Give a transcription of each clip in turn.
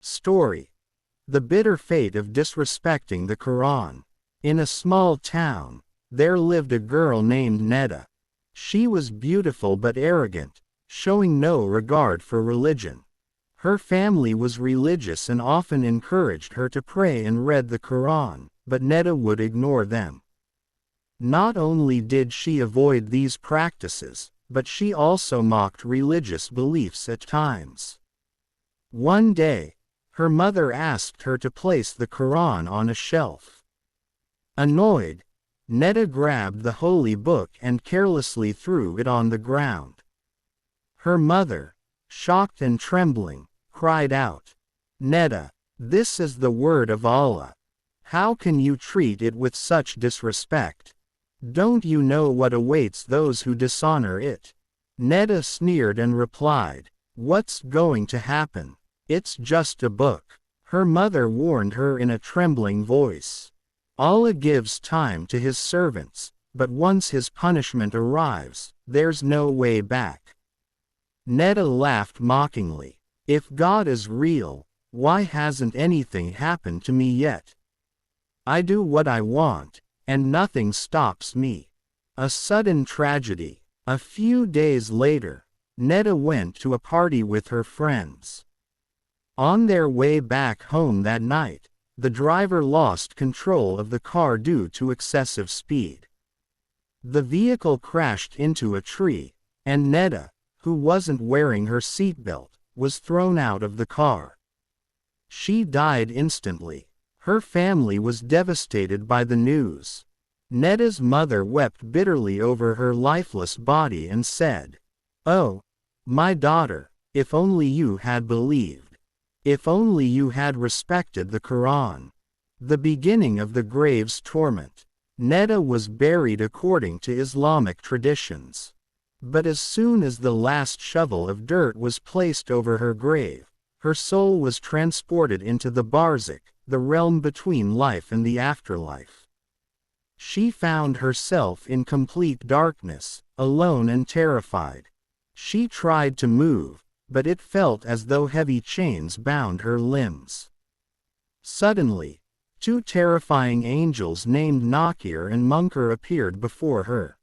Story. The bitter fate of disrespecting the Quran. In a small town, there lived a girl named Neda. She was beautiful but arrogant, showing no regard for religion. Her family was religious and often encouraged her to pray and read the Quran, but Neda would ignore them. Not only did she avoid these practices, but she also mocked religious beliefs at times. One day, her mother asked her to place the Quran on a shelf. Annoyed, Neda grabbed the holy book and carelessly threw it on the ground. Her mother, shocked and trembling, cried out, "Neda, this is the word of Allah. How can you treat it with such disrespect? Don't you know what awaits those who dishonor it?" Neda sneered and replied, "What's going to happen? It's just a book." Her mother warned her in a trembling voice. Allah gives time to his servants, but once his punishment arrives, there's no way back. Neda laughed mockingly. If God is real, why hasn't anything happened to me yet? I do what I want, and nothing stops me. A sudden tragedy. A few days later, Neda went to a party with her friends. On their way back home that night, the driver lost control of the car due to excessive speed. The vehicle crashed into a tree, and Neda, who wasn't wearing her seatbelt, was thrown out of the car. She died instantly. Her family was devastated by the news. Neda's mother wept bitterly over her lifeless body and said, "Oh, my daughter, if only you had believed. If only you had respected the Quran." The beginning of the grave's torment. Neda was buried according to Islamic traditions. But as soon as the last shovel of dirt was placed over her grave, her soul was transported into the barzakh, the realm between life and the afterlife. She found herself in complete darkness, alone and terrified. She tried to move, but it felt as though heavy chains bound her limbs. Suddenly, two terrifying angels named Nakir and Munkar appeared before her.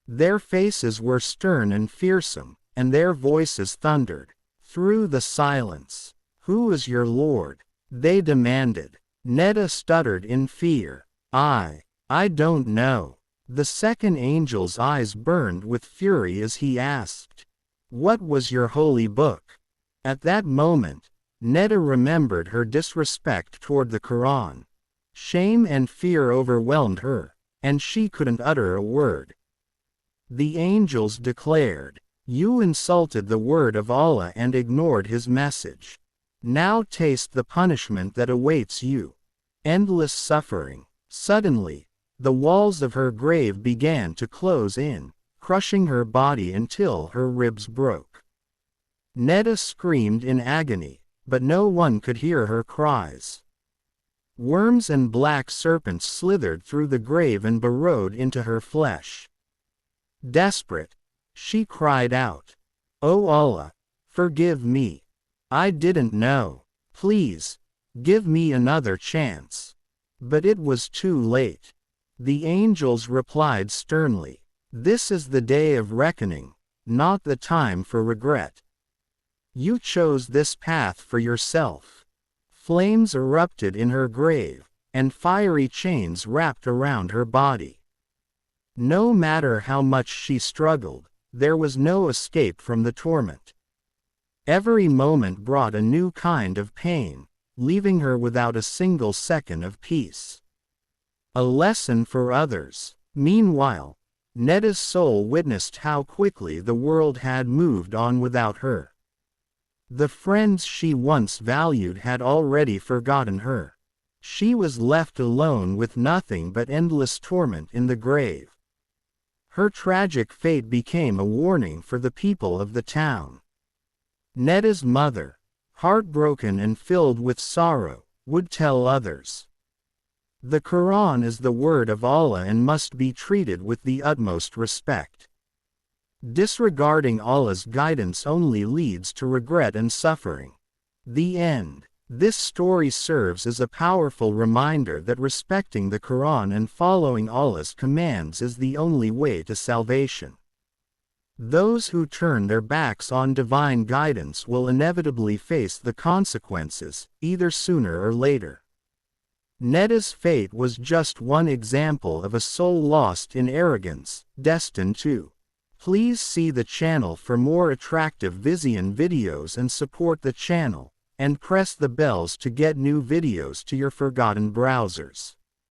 Their faces were stern and fearsome, and their voices thundered through the silence. "Who is your Lord?" they demanded. Neda stuttered in fear. I don't know." The second angel's eyes burned with fury as he asked, "What was your holy book?" At that moment, Neda remembered her disrespect toward the Quran. Shame and fear overwhelmed her, and she couldn't utter a word. The angels declared, "You insulted the word of Allah and ignored his message. Now taste the punishment that awaits you. Endless suffering." Suddenly, the walls of her grave began to close in, crushing her body until her ribs broke. Neda screamed in agony, but no one could hear her cries. Worms and black serpents slithered through the grave and burrowed into her flesh. Desperate, she cried out, "O Allah, forgive me. I didn't know. Please, give me another chance." But it was too late. The angels replied sternly, "This is the day of reckoning, not the time for regret. You chose this path for yourself." Flames erupted in her grave, and fiery chains wrapped around her body. No matter how much she struggled, there was no escape from the torment. Every moment brought a new kind of pain, leaving her without a single second of peace. A lesson for others. Meanwhile, Neda's soul witnessed how quickly the world had moved on without her. The friends she once valued had already forgotten her. She was left alone with nothing but endless torment in the grave. Her tragic fate became a warning for the people of the town. Neda's mother, heartbroken and filled with sorrow, would tell others, "The Quran is the word of Allah and must be treated with the utmost respect. Disregarding Allah's guidance only leads to regret and suffering." The end. This story serves as a powerful reminder that respecting the Quran and following Allah's commands is the only way to salvation. Those who turn their backs on divine guidance will inevitably face the consequences, either sooner or later. Neda's fate was just one example of a soul lost in arrogance, destined to. Please see the channel for more attractive Vizian videos and support the channel, and press the bells to get new videos to your forgotten browsers.